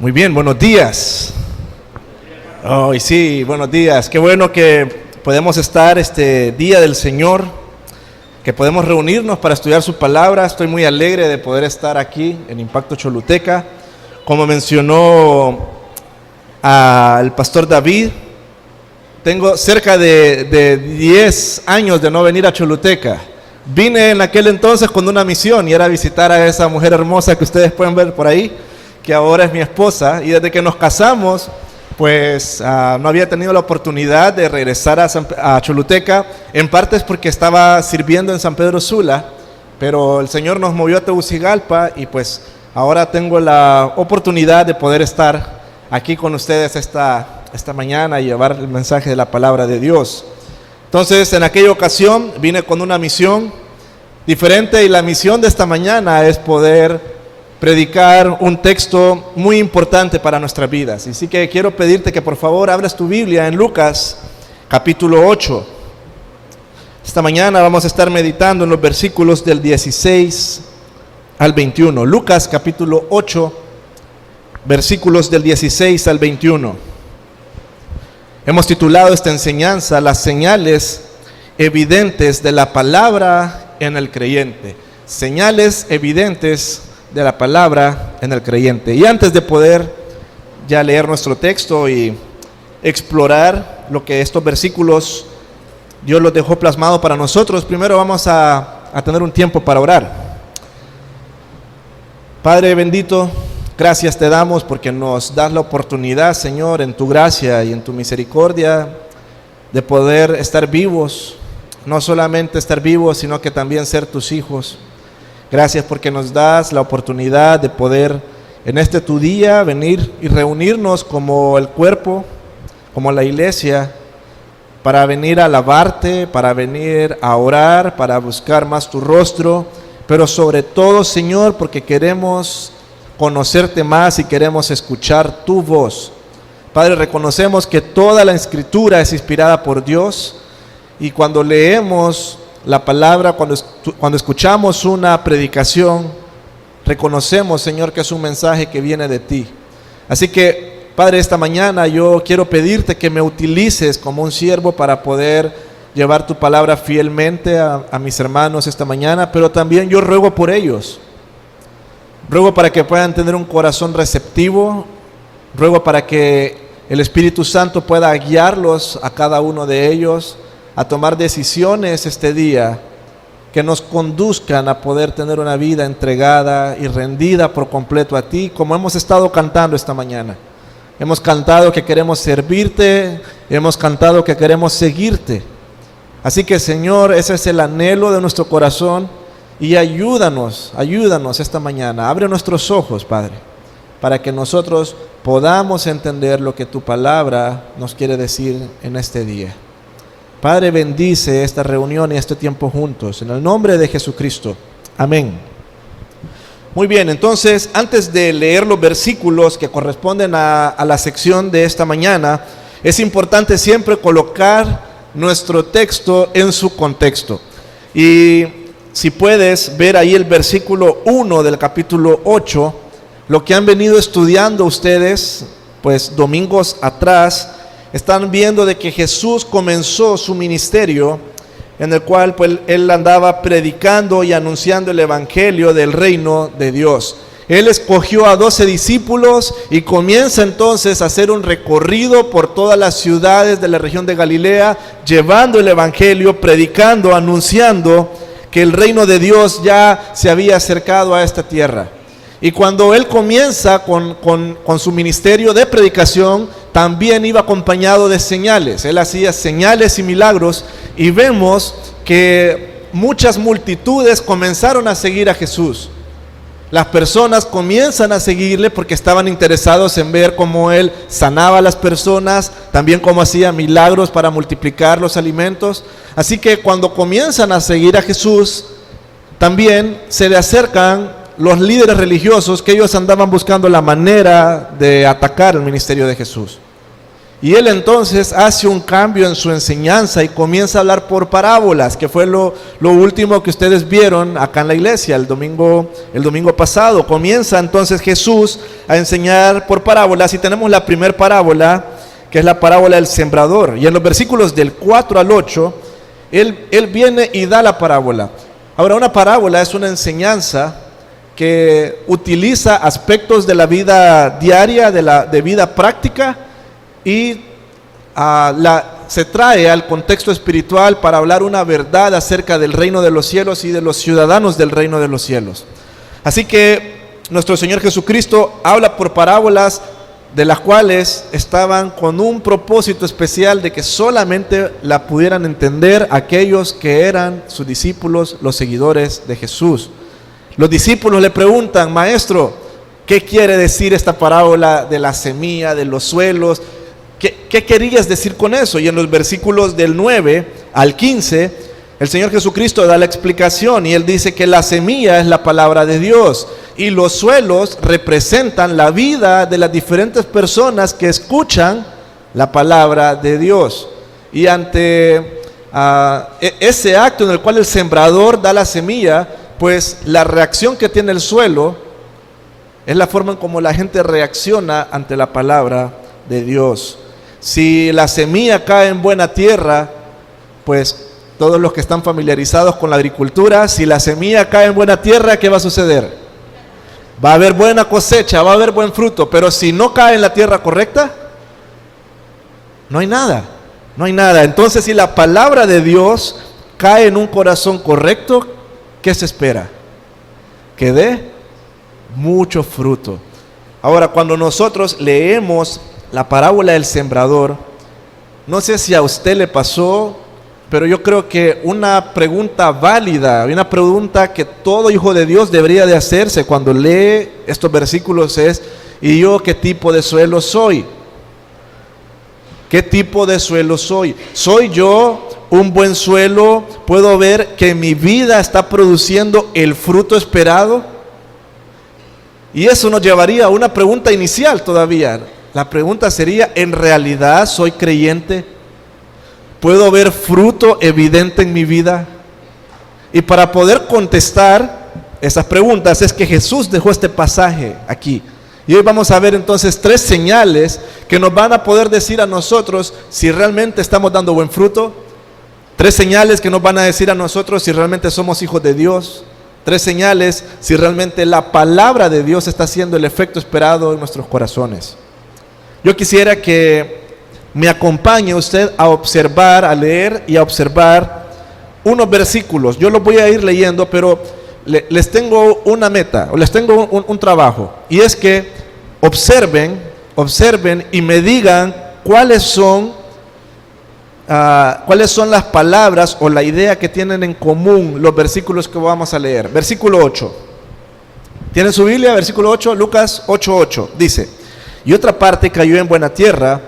Muy bien, buenos días. Oh, y sí, buenos días. Qué bueno que podemos estar este día del Señor, que podemos reunirnos para estudiar su palabra. Estoy muy alegre de poder estar aquí en Impacto Choluteca. Como mencionó el pastor David, tengo cerca de 10 años de no venir a Choluteca. Vine en aquel entonces con una misión y era visitar a esa mujer hermosa que ustedes pueden ver por ahí, que ahora es mi esposa, y desde que nos casamos, pues no había tenido la oportunidad de regresar a Choluteca. En parte es porque estaba sirviendo en San Pedro Sula, pero el Señor nos movió a Tegucigalpa y pues ahora tengo la oportunidad de poder estar aquí con ustedes esta mañana y llevar el mensaje de la palabra de Dios. Entonces, en aquella ocasión vine con una misión diferente, y la misión de esta mañana es poder predicar un texto muy importante para nuestras vidas. Así que quiero pedirte que por favor abras tu Biblia en Lucas capítulo 8. Esta mañana vamos a estar meditando en los versículos del 16 al 21. Lucas capítulo 8, versículos del 16 al 21. Hemos titulado esta enseñanza "Las señales evidentes de la palabra en el creyente". Señales evidentes de la palabra en el creyente. Y antes de poder ya leer nuestro texto y explorar lo que estos versículos Dios los dejó plasmado para nosotros, primero vamos a tener un tiempo para orar. Padre bendito, gracias te damos porque nos das la oportunidad, Señor, en tu gracia y en tu misericordia, de poder estar vivos. No solamente estar vivos, sino que también ser tus hijos. Gracias porque nos das la oportunidad de poder en este tu día venir y reunirnos como el cuerpo, como la iglesia, para venir a alabarte, para venir a orar, para buscar más tu rostro, pero sobre todo, Señor, porque queremos conocerte más y queremos escuchar tu voz. Padre, reconocemos que toda la Escritura es inspirada por Dios, y cuando leemos la palabra, cuando escuchamos una predicación, reconocemos, Señor, que es un mensaje que viene de ti. Así que, Padre, esta mañana yo quiero pedirte que me utilices como un siervo para poder llevar tu palabra fielmente a mis hermanos esta mañana, pero también yo ruego por ellos. Ruego para que puedan tener un corazón receptivo. Ruego para que el Espíritu Santo pueda guiarlos a cada uno de ellos a tomar decisiones este día que nos conduzcan a poder tener una vida entregada y rendida por completo a ti, como hemos estado cantando esta mañana. Hemos cantado que queremos servirte, hemos cantado que queremos seguirte. Así que, Señor, ese es el anhelo de nuestro corazón, y ayúdanos esta mañana. Abre nuestros ojos, Padre, para que nosotros podamos entender lo que tu palabra nos quiere decir en este día. Padre, bendice esta reunión y este tiempo juntos, en el nombre de Jesucristo. Amén. Muy bien, entonces, antes de leer los versículos que corresponden a la sección de esta mañana, es importante siempre colocar nuestro texto en su contexto. Y si puedes ver ahí el versículo 1 del capítulo 8, lo que han venido estudiando ustedes, pues domingos atrás, están viendo de que Jesús comenzó su ministerio, en el cual pues él andaba predicando y anunciando el evangelio del reino de Dios. Él escogió a 12 discípulos y comienza entonces a hacer un recorrido por todas las ciudades de la región de Galilea, llevando el evangelio, predicando, anunciando que el reino de Dios ya se había acercado a esta tierra. Y cuando él comienza con su ministerio de predicación, también iba acompañado de señales. Él hacía señales y milagros, y vemos que muchas multitudes comenzaron a seguir a Jesús. Las personas comienzan a seguirle porque estaban interesados en ver cómo él sanaba a las personas, también cómo hacía milagros para multiplicar los alimentos. Así que cuando comienzan a seguir a Jesús, también se le acercan los líderes religiosos, que ellos andaban buscando la manera de atacar el ministerio de Jesús. Y él entonces hace un cambio en su enseñanza y comienza a hablar por parábolas, que fue lo último que ustedes vieron acá en la iglesia el domingo pasado. Comienza entonces Jesús a enseñar por parábolas y tenemos la primera parábola, que es la parábola del sembrador. Y en los versículos del 4 al 8, él viene y da la parábola. Ahora, una parábola es una enseñanza que utiliza aspectos de la vida diaria, de vida práctica, y se trae al contexto espiritual para hablar una verdad acerca del reino de los cielos y de los ciudadanos del reino de los cielos. Así que nuestro Señor Jesucristo habla por parábolas, de las cuales estaban con un propósito especial de que solamente la pudieran entender aquellos que eran sus discípulos, los seguidores de Jesús. Los discípulos le preguntan: Maestro, ¿qué quiere decir esta parábola de la semilla, de los suelos? ¿Qué querías decir con eso? Y en los versículos del 9 al 15, el Señor Jesucristo da la explicación y Él dice que la semilla es la palabra de Dios y los suelos representan la vida de las diferentes personas que escuchan la palabra de Dios. Y ante ese acto en el cual el sembrador da la semilla, pues la reacción que tiene el suelo es la forma en cómo la gente reacciona ante la palabra de Dios. Si la semilla cae en buena tierra, pues todos los que están familiarizados con la agricultura, si la semilla cae en buena tierra, ¿qué va a suceder? Va a haber buena cosecha, va a haber buen fruto, pero si no cae en la tierra correcta, no hay nada, no hay nada. Entonces, si la palabra de Dios cae en un corazón correcto, ¿qué se espera? Que dé mucho fruto. Ahora, cuando nosotros leemos la parábola del sembrador, no sé si a usted le pasó, pero yo creo que una pregunta válida, una pregunta que todo hijo de Dios debería de hacerse cuando lee estos versículos es: ¿y yo qué tipo de suelo soy? ¿Qué tipo de suelo soy? ¿Soy yo un buen suelo? ¿Puedo ver que mi vida está produciendo el fruto esperado? Y eso nos llevaría a una pregunta inicial todavía. La pregunta sería: ¿en realidad soy creyente? ¿Puedo ver fruto evidente en mi vida? Y para poder contestar esas preguntas es que Jesús dejó este pasaje aquí. Y hoy vamos a ver entonces 3 señales que nos van a poder decir a nosotros si realmente estamos dando buen fruto. 3 señales que nos van a decir a nosotros si realmente somos hijos de Dios. 3 señales si realmente la palabra de Dios está haciendo el efecto esperado en nuestros corazones. Yo quisiera que me acompañe usted a observar, a leer y a observar unos versículos. Yo los voy a ir leyendo, pero les tengo una meta, o les tengo un trabajo. Y es que observen y me digan cuáles son las palabras o la idea que tienen en común los versículos que vamos a leer. Versículo 8. ¿Tienen su Biblia? Versículo 8, Lucas 8:8. Dice: y otra parte cayó en buena tierra,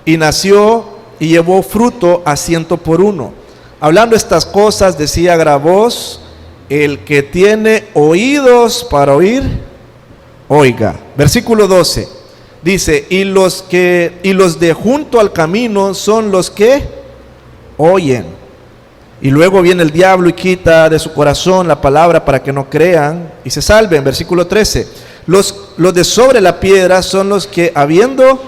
y nació y llevó fruto a 100 por 1. Hablando estas cosas, decía a gran voz: el que tiene oídos para oír, oiga. Versículo 12. Dice: y los de junto al camino son los que oyen. Y luego viene el diablo y quita de su corazón la palabra para que no crean y se salven. Versículo 13. Los de sobre la piedra son los que, habiendo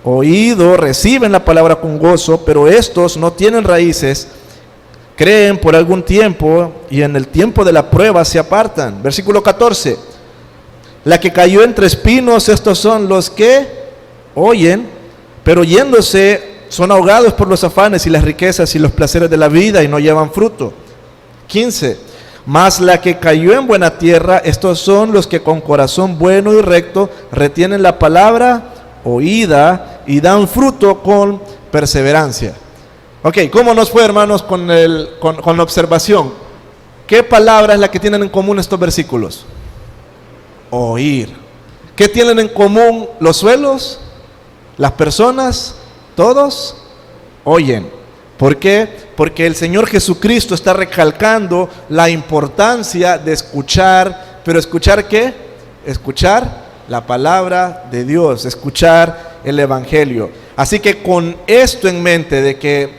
oído, reciben la palabra con gozo, pero estos no tienen raíces, creen por algún tiempo y en el tiempo de la prueba se apartan. Versículo 14. La que cayó entre espinos, estos son los que oyen, pero yéndose son ahogados por los afanes y las riquezas y los placeres de la vida y no llevan fruto. 15. Mas la que cayó en buena tierra, estos son los que con corazón bueno y recto retienen la palabra oída y dan fruto con perseverancia. Ok, ¿cómo nos fue, hermanos, con la observación? ¿Qué palabra es la que tienen en común estos versículos? Oír. ¿Qué tienen en común los suelos? Las personas, todos oyen. ¿Por qué? Porque el Señor Jesucristo está recalcando la importancia de escuchar. ¿Pero escuchar qué? Escuchar la palabra de Dios, escuchar el Evangelio. Así que con esto en mente de que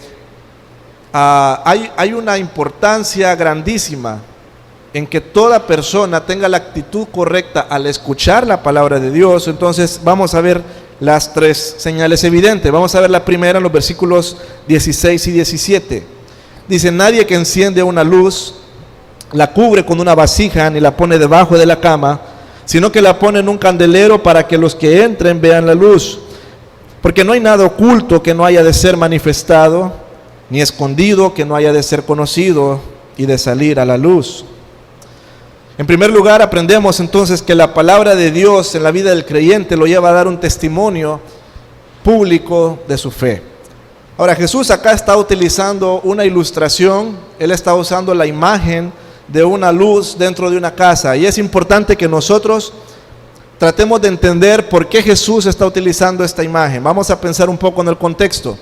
hay una importancia grandísima en que toda persona tenga la actitud correcta al escuchar la palabra de Dios, entonces vamos a ver las tres señales evidentes. Vamos a ver la primera en los versículos 16 y 17. Dice: nadie que enciende una luz la cubre con una vasija ni la pone debajo de la cama, sino que la pone en un candelero para que los que entren vean la luz. Porque no hay nada oculto que no haya de ser manifestado, ni escondido que no haya de ser conocido y de salir a la luz. En primer lugar, aprendemos entonces que la palabra de Dios en la vida del creyente lo lleva a dar un testimonio público de su fe. Ahora, Jesús acá está utilizando una ilustración. Él está usando la imagen de una luz dentro de una casa, y es importante que nosotros tratemos de entender por qué Jesús está utilizando esta imagen. Vamos a pensar un poco en el contexto.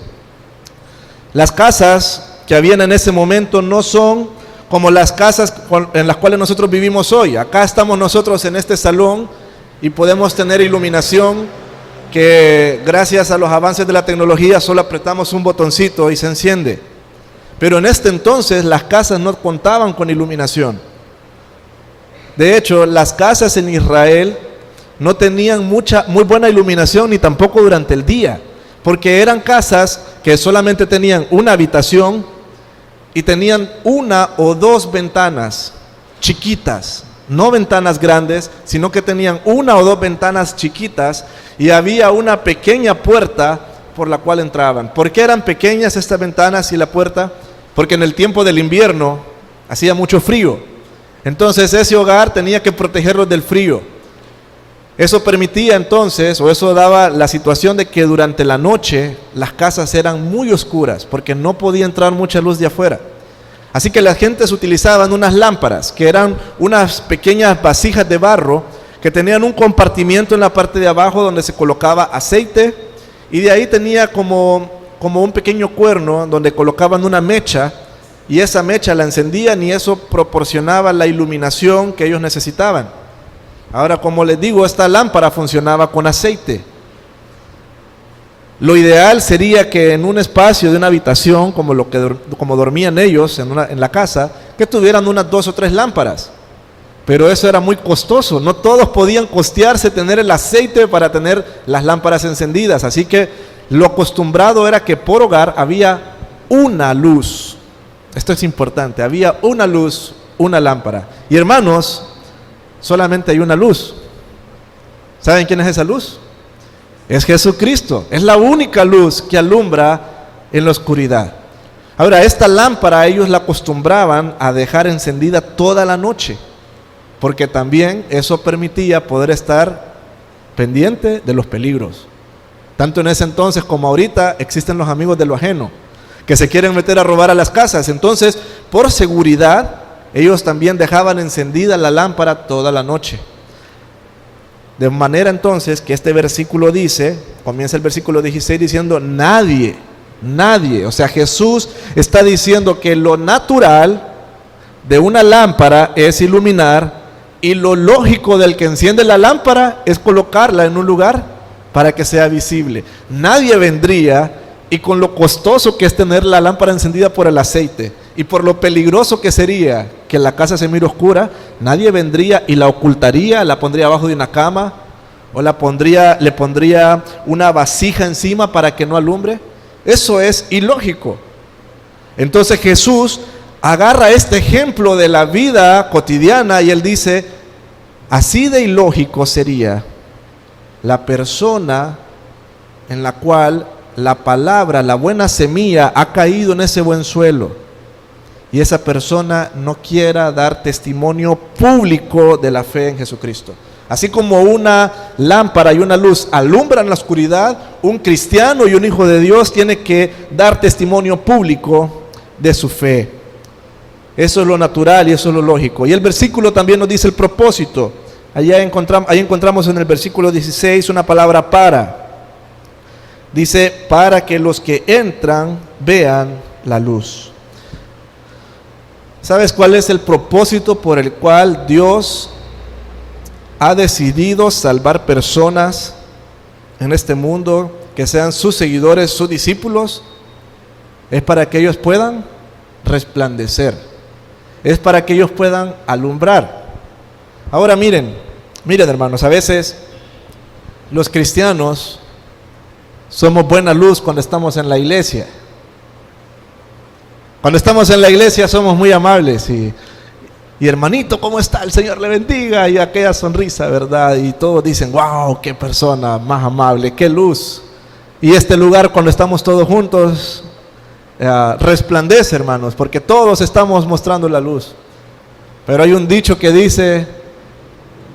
Las casas que habían en ese momento no son como las casas en las cuales nosotros vivimos hoy. Acá estamos nosotros en este salón y podemos tener iluminación que gracias a los avances de la tecnología solo apretamos un botoncito y se enciende. Pero en este entonces las casas no contaban con iluminación. De hecho, las casas en Israel no tenían muy buena iluminación, ni tampoco durante el día, porque eran casas que solamente tenían una habitación y tenían una o dos ventanas chiquitas, no ventanas grandes, sino que tenían una o dos ventanas chiquitas, y había una pequeña puerta por la cual entraban. ¿Por qué eran pequeñas estas ventanas y la puerta? Porque en el tiempo del invierno hacía mucho frío, entonces ese hogar tenía que protegerlos del frío. Eso permitía entonces, o eso daba la situación de que durante la noche las casas eran muy oscuras, porque no podía entrar mucha luz de afuera. Así que las gentes utilizaban unas lámparas, que eran unas pequeñas vasijas de barro, que tenían un compartimiento en la parte de abajo donde se colocaba aceite, y de ahí tenía como un pequeño cuerno donde colocaban una mecha, y esa mecha la encendían, y eso proporcionaba la iluminación que ellos necesitaban. Ahora, como les digo, esta lámpara funcionaba con aceite. Lo ideal sería que en un espacio de una habitación, como dormían ellos en la casa, que tuvieran unas 2 o 3 lámparas. Pero eso era muy costoso. No todos podían costearse tener el aceite para tener las lámparas encendidas. Así que lo acostumbrado era que por hogar había una luz. Esto es importante. Había una luz, una lámpara. Y hermanos, solamente hay una luz. ¿Saben quién es esa luz? Es Jesucristo. Es la única luz que alumbra en la oscuridad. Ahora, esta lámpara ellos la acostumbraban a dejar encendida toda la noche, porque también eso permitía poder estar pendiente de los peligros. Tanto en ese entonces como ahorita existen los amigos de lo ajeno, que se quieren meter a robar a las casas. Entonces, por seguridad, ellos también dejaban encendida la lámpara toda la noche. De manera entonces que este versículo dice, comienza el versículo 16 diciendo: nadie, o sea, Jesús está diciendo que lo natural de una lámpara es iluminar, y lo lógico del que enciende la lámpara es colocarla en un lugar para que sea visible. Nadie vendría, y con lo costoso que es tener la lámpara encendida por el aceite, y por lo peligroso que sería que la casa se mire oscura, nadie vendría y la ocultaría, la pondría abajo de una cama, o le pondría una vasija encima para que no alumbre. Eso es ilógico. Entonces Jesús agarra este ejemplo de la vida cotidiana y él dice: así de ilógico sería la persona en la cual la palabra, la buena semilla, ha caído en ese buen suelo, y esa persona no quiera dar testimonio público de la fe en Jesucristo. Así como una lámpara y una luz alumbran la oscuridad, un cristiano y un hijo de Dios tiene que dar testimonio público de su fe. Eso es lo natural y eso es lo lógico. Y el versículo también nos dice el propósito. Ahí encontramos en el versículo 16 una palabra para. Dice: para que los que entran vean la luz. ¿Sabes cuál es el propósito por el cual Dios ha decidido salvar personas en este mundo que sean sus seguidores, sus discípulos, es para que ellos puedan resplandecer, es para que ellos puedan alumbrar. Ahora miren hermanos, a veces los cristianos somos buena luz cuando estamos en la iglesia. Cuando estamos en la iglesia somos muy amables y hermanito, ¿cómo está? El Señor le bendiga, y aquella sonrisa, ¿verdad? Y todos dicen, wow, qué persona más amable, qué luz. Y este lugar, cuando estamos todos juntos, resplandece, hermanos, porque todos estamos mostrando la luz. Pero hay un dicho que dice,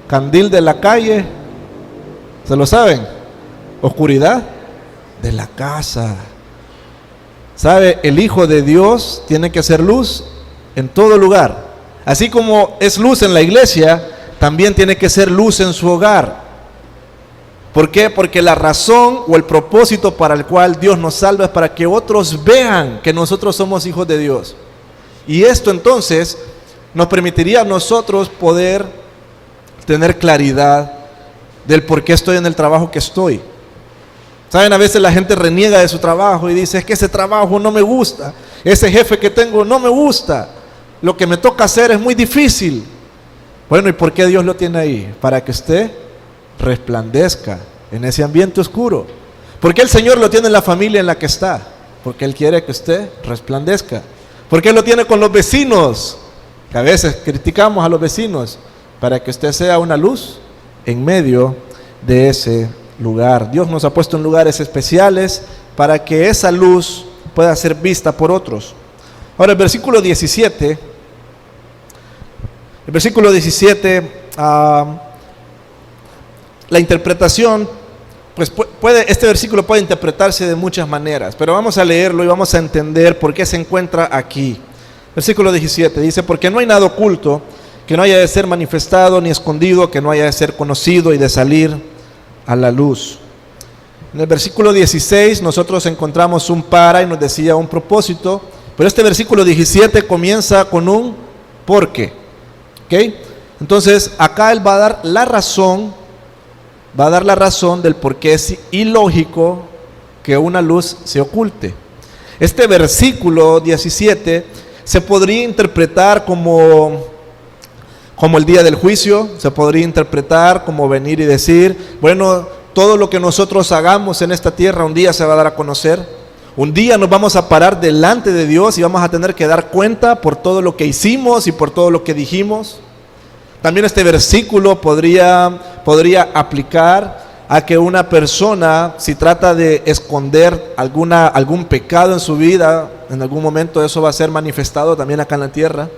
candil de la calle, ¿se lo saben? Oscuridad de la casa. ¿Sabe? El Hijo de Dios tiene que ser luz en todo lugar. Así como es luz en la iglesia, también tiene que ser luz en su hogar. ¿Por qué? Porque la razón o el propósito para el cual Dios nos salva es para que otros vean que nosotros somos hijos de Dios. Y esto entonces nos permitiría a nosotros poder tener claridad del por qué estoy en el trabajo que estoy. Saben, a veces la gente reniega de su trabajo y dice, es que ese trabajo no me gusta, ese jefe que tengo no me gusta, lo que me toca hacer es muy difícil. Bueno, ¿y por qué Dios lo tiene ahí? Para que usted resplandezca en ese ambiente oscuro. ¿Por qué el Señor lo tiene en la familia en la que está? Porque Él quiere que usted resplandezca. ¿Por qué lo tiene con los vecinos? Que a veces criticamos a los vecinos. Para que usted sea una luz en medio de ese lugar. Dios nos ha puesto en lugares especiales para que esa luz pueda ser vista por otros. Ahora el versículo 17, la interpretación, pues este versículo puede interpretarse de muchas maneras, pero vamos a leerlo y vamos a entender por qué se encuentra aquí. Versículo 17 dice, porque no hay nada oculto que no haya de ser manifestado, ni escondido, que no haya de ser conocido y de salir a la luz. En el versículo 16 nosotros encontramos un para y nos decía un propósito, pero este versículo 17 comienza con un porque. ¿Ok? Entonces acá Él va a dar la razón, del por qué es ilógico que una luz se oculte. Este versículo 17 se podría interpretar como el día del juicio, se podría interpretar como venir y decir, bueno, todo lo que nosotros hagamos en esta tierra un día se va a dar a conocer. Un día nos vamos a parar delante de Dios y vamos a tener que dar cuenta por todo lo que hicimos y por todo lo que dijimos. También este versículo podría aplicar a que una persona, si trata de esconder algún pecado en su vida, en algún momento eso va a ser manifestado también acá en la tierra.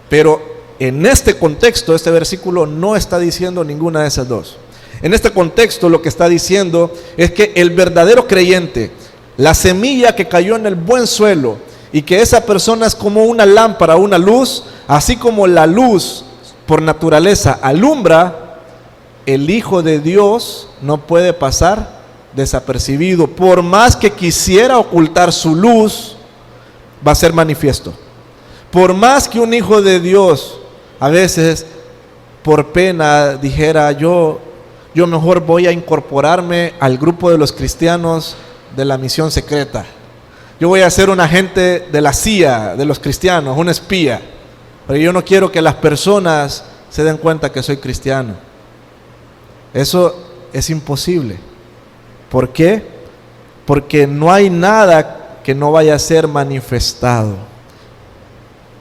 Pero en este contexto, este versículo no está diciendo ninguna de esas dos. En este contexto lo que está diciendo es que el verdadero creyente, la semilla que cayó en el buen suelo, y que esa persona es como una lámpara, una luz, así como la luz por naturaleza alumbra, el Hijo de Dios no puede pasar desapercibido. Por más que quisiera ocultar su luz, va a ser manifiesto. Por más que un hijo de Dios a veces por pena dijera, yo mejor voy a incorporarme al grupo de los cristianos de la misión secreta, yo voy a ser un agente de la CIA, de los cristianos, un espía, pero yo no quiero que las personas se den cuenta que soy cristiano. Eso es imposible. ¿Por qué? Porque no hay nada que no vaya a ser manifestado.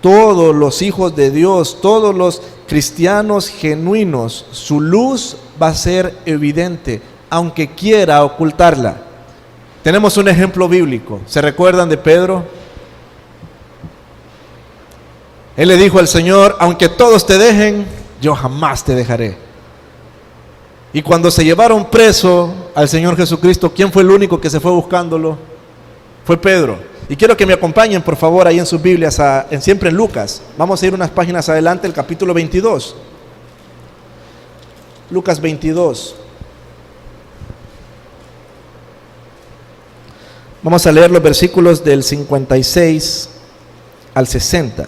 Todos los hijos de Dios, todos los cristianos genuinos, su luz va a ser evidente, aunque quiera ocultarla. Tenemos un ejemplo bíblico. ¿Se recuerdan de Pedro? Él le dijo al Señor, aunque todos te dejen, yo jamás te dejaré. Y cuando se llevaron preso al Señor Jesucristo, ¿quién fue el único que se fue buscándolo? Fue Pedro. Y quiero que me acompañen, por favor, ahí en sus Biblias, siempre en Lucas. Vamos a ir unas páginas adelante, el capítulo 22. Lucas 22. Vamos a leer los versículos del 56 al 60.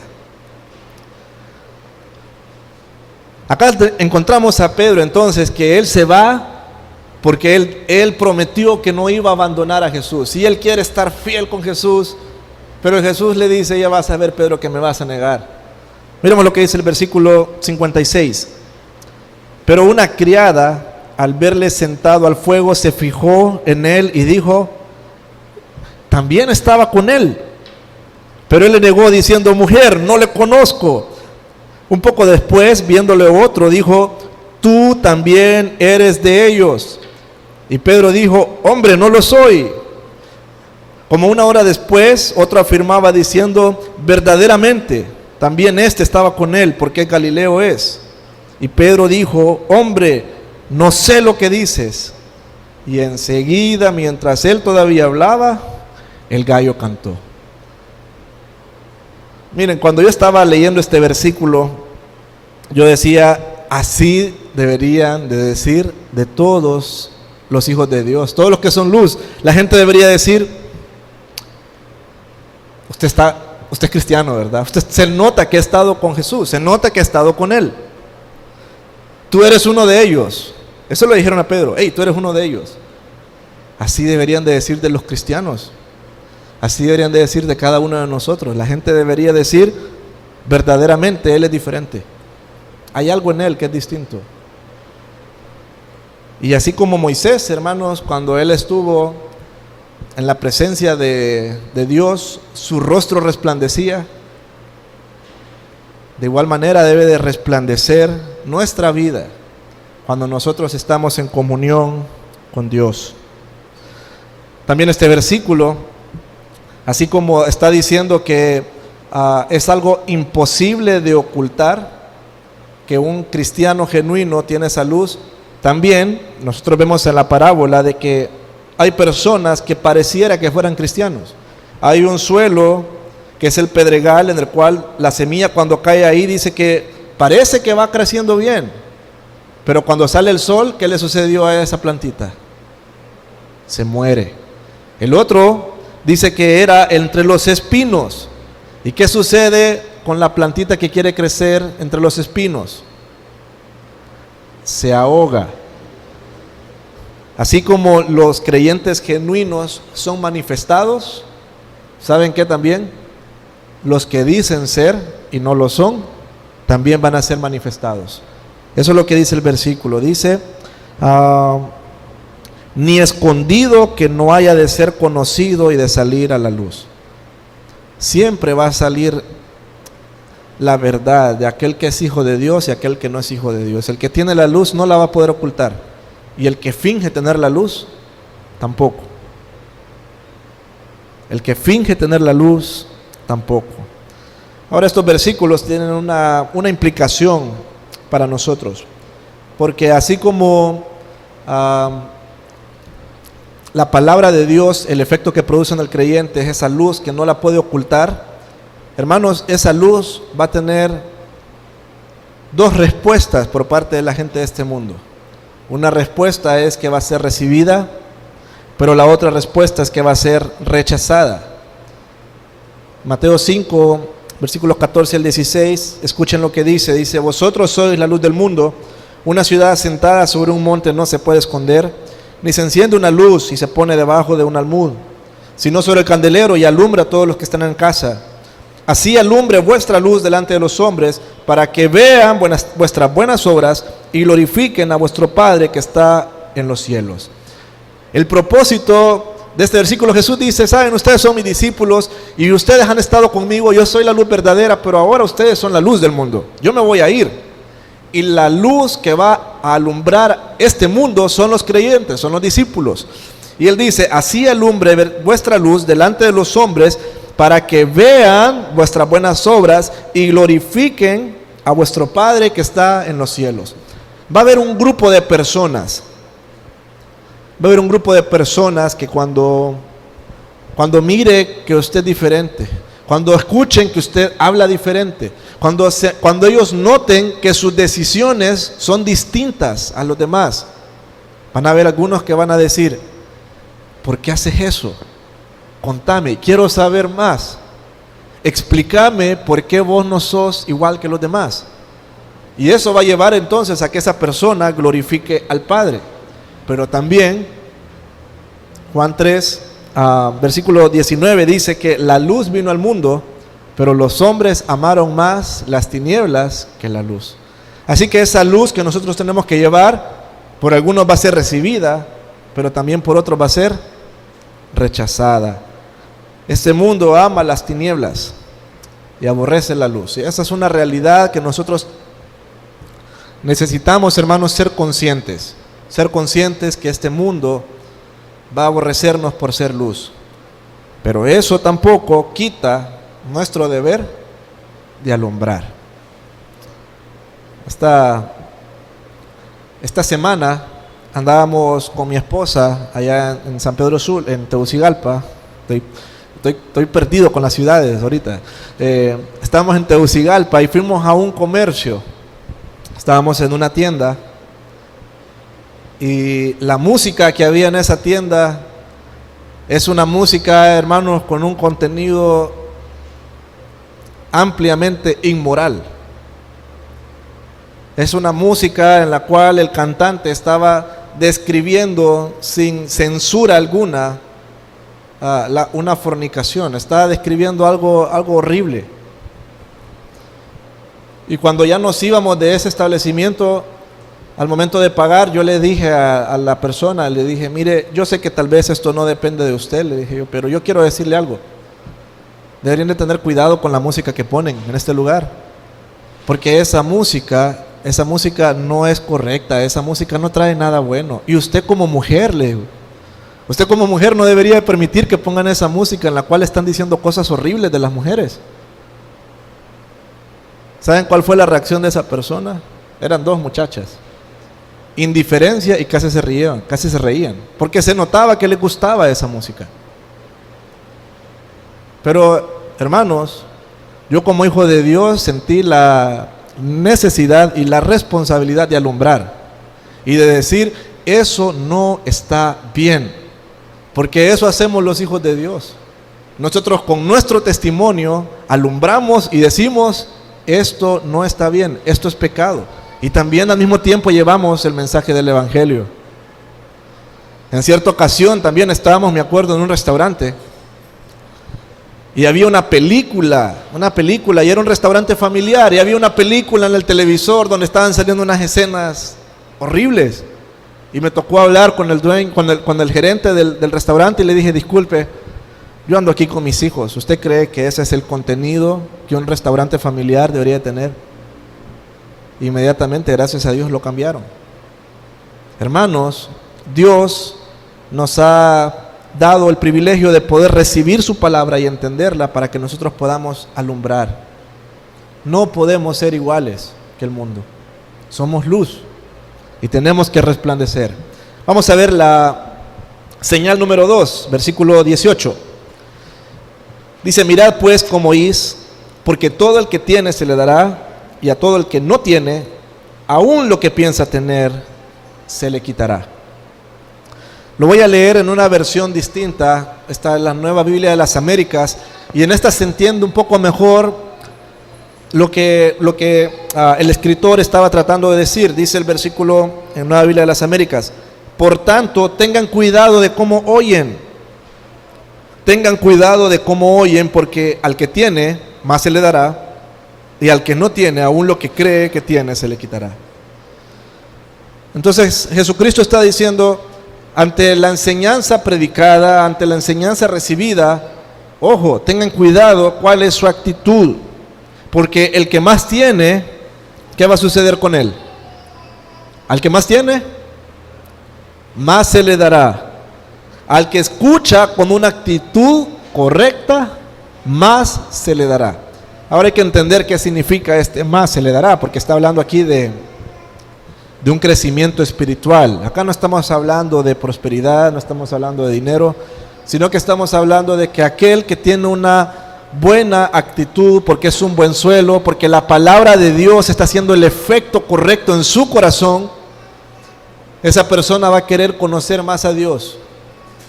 Acá encontramos a Pedro entonces, que él se va porque él prometió que no iba a abandonar a Jesús. Y él quiere estar fiel con Jesús, pero Jesús le dice: ya vas a ver, Pedro, que me vas a negar. Miremos lo que dice el versículo 56. Pero una criada, al verle sentado al fuego, se fijó en él y dijo: también estaba con él. Pero él le negó diciendo: mujer, no le conozco. Un poco después, viéndole otro, dijo: tú también eres de ellos. Y Pedro dijo: hombre, no lo soy. Como una hora después, otro afirmaba diciendo: verdaderamente, también este estaba con él, porque Galileo es. Y Pedro dijo: hombre, no sé lo que dices. Y enseguida, mientras él todavía hablaba, el gallo cantó. Miren, cuando yo estaba leyendo este versículo, yo decía: así deberían de decir de todos los hijos de Dios, todos los que son luz. La gente debería decir: usted es cristiano, ¿verdad? Usted se nota que ha estado con Jesús, se nota que ha estado con Él. Tú eres uno de ellos. Eso le dijeron a Pedro: hey, tú eres uno de ellos. Así deberían de decir de los cristianos. Así deberían de decir de cada uno de nosotros. La gente debería decir: verdaderamente Él es diferente. Hay algo en Él que es distinto. Y así como Moisés, hermanos, cuando él estuvo en la presencia de Dios, su rostro resplandecía. De igual manera debe de resplandecer nuestra vida cuando nosotros estamos en comunión con Dios. También este versículo, así como está diciendo que es algo imposible de ocultar, que un cristiano genuino tiene esa luz, también nosotros vemos en la parábola de que hay personas que pareciera que fueran cristianos. Hay un suelo que es el pedregal, en el cual la semilla, cuando cae ahí, dice que parece que va creciendo bien, pero cuando sale el sol, ¿qué le sucedió a esa plantita? Se muere. El otro dice que era entre los espinos. ¿Y qué sucede con la plantita que quiere crecer entre los espinos? Se ahoga. Así como los creyentes genuinos son manifestados, ¿saben qué también? Los que dicen ser y no lo son, también van a ser manifestados. Eso es lo que dice el versículo. Dice: ni escondido que no haya de ser conocido y de salir a la luz. Siempre va a salir la verdad de aquel que es hijo de Dios y aquel que no es hijo de Dios. El que tiene la luz no la va a poder ocultar, y el que finge tener la luz tampoco. El que finge tener la luz tampoco. Ahora, estos versículos tienen una implicación para nosotros, porque así como la palabra de Dios, el efecto que produce en el creyente es esa luz que no la puede ocultar, hermanos, esa luz va a tener dos respuestas por parte de la gente de este mundo. Una respuesta es que va a ser recibida, pero la otra respuesta es que va a ser rechazada. Mateo 5, versículos 14 al 16, escuchen lo que dice. Dice: vosotros sois la luz del mundo. Una ciudad asentada sobre un monte no se puede esconder, ni se enciende una luz y se pone debajo de un almud, sino sobre el candelero, y alumbra a todos los que están en casa. Así alumbre vuestra luz delante de los hombres, para que vean vuestras buenas obras y glorifiquen a vuestro Padre que está en los cielos. El propósito de este versículo, Jesús dice: saben, ustedes son mis discípulos y ustedes han estado conmigo, yo soy la luz verdadera, pero ahora ustedes son la luz del mundo. Yo me voy a ir, y la luz que va a alumbrar este mundo son los creyentes, son los discípulos. Y Él dice: así alumbre vuestra luz delante de los hombres, para que vean vuestras buenas obras y glorifiquen a vuestro Padre que está en los cielos. Va a haber un grupo de personas. Va a haber un grupo de personas que cuando mire que usted es diferente, cuando escuchen que usted habla diferente, cuando ellos noten que sus decisiones son distintas a los demás, van a haber algunos que van a decir: ¿por qué haces eso? Contame, quiero saber más. Explícame por qué vos no sos igual que los demás. Y eso va a llevar entonces a que esa persona glorifique al Padre. pero también Juan 3, versículo 19 dice que la luz vino al mundo, pero los hombres amaron más las tinieblas que la luz. Así que esa luz que nosotros tenemos que llevar, por algunos va a ser recibida, pero también por otros va a ser rechazada. Este mundo ama las tinieblas y aborrece la luz. Y esa es una realidad que nosotros necesitamos, hermanos, ser conscientes que este mundo va a aborrecernos por ser luz. Pero eso tampoco quita nuestro deber de alumbrar. Esta semana andábamos con mi esposa allá en San Pedro Sur, en Tegucigalpa. Estoy perdido con las ciudades ahorita. Estábamos en Tegucigalpa y fuimos a un comercio. Estábamos en una tienda y la música que había en esa tienda es una música, hermanos, con un contenido ampliamente inmoral. Es una música en la cual el cantante estaba describiendo sin censura alguna una fornicación, estaba describiendo algo horrible. Y cuando ya nos íbamos de ese establecimiento, al momento de pagar, yo le dije a la persona, le dije, mire, yo sé que tal vez esto no depende de usted, le dije yo, pero yo quiero decirle algo. Deberían de tener cuidado con la música que ponen en este lugar, porque esa música no es correcta, esa música no trae nada bueno. Y usted como mujer, le digo, usted como mujer no debería permitir que pongan esa música en la cual están diciendo cosas horribles de las mujeres. ¿Saben cuál fue la reacción de esa persona? Eran dos muchachas. Indiferencia y casi se reían, porque se notaba que les gustaba esa música. Pero, hermanos, yo como hijo de Dios sentí la necesidad y la responsabilidad de alumbrar y de decir, eso no está bien, porque eso hacemos los hijos de Dios. Nosotros con nuestro testimonio alumbramos y decimos, esto no está bien, esto es pecado. Y también al mismo tiempo llevamos el mensaje del Evangelio. En cierta ocasión también estábamos, me acuerdo, en un restaurante y había una película y era un restaurante familiar y había una película en el televisor donde estaban saliendo unas escenas horribles. Y me tocó hablar con el dueño, con el gerente del restaurante y le dije, disculpe, yo ando aquí con mis hijos, ¿usted cree que ese es el contenido que un restaurante familiar debería tener? Inmediatamente, gracias a Dios, lo cambiaron. Hermanos, Dios nos ha dado el privilegio de poder recibir su palabra y entenderla para que nosotros podamos alumbrar. No podemos ser iguales que el mundo. Somos luz y tenemos que resplandecer. Vamos a ver la señal número 2, versículo 18. Dice, mirad pues cómo oís, porque todo el que tiene se le dará, y a todo el que no tiene, aún lo que piensa tener, se le quitará. Lo voy a leer en una versión distinta, está en la Nueva Biblia de las Américas, y en esta se entiende un poco mejor lo que el escritor estaba tratando de decir. Dice el versículo en Nueva Biblia de las Américas, por tanto, tengan cuidado de cómo oyen. Tengan cuidado de cómo oyen, porque al que tiene, más se le dará, y al que no tiene, aún lo que cree que tiene, se le quitará. Entonces Jesucristo está diciendo, ante la enseñanza predicada, ante la enseñanza recibida, ojo, tengan cuidado cuál es su actitud, porque el que más tiene, ¿qué va a suceder con él? Al que más tiene, más se le dará. Al que escucha con una actitud correcta, más se le dará. Ahora hay que entender qué significa más se le dará, porque está hablando aquí de un crecimiento espiritual. Acá no estamos hablando de prosperidad, no estamos hablando de dinero, sino que estamos hablando de que aquel que tiene una buena actitud, porque es un buen suelo, porque la palabra de Dios está haciendo el efecto correcto en su corazón, esa persona va a querer conocer más a Dios.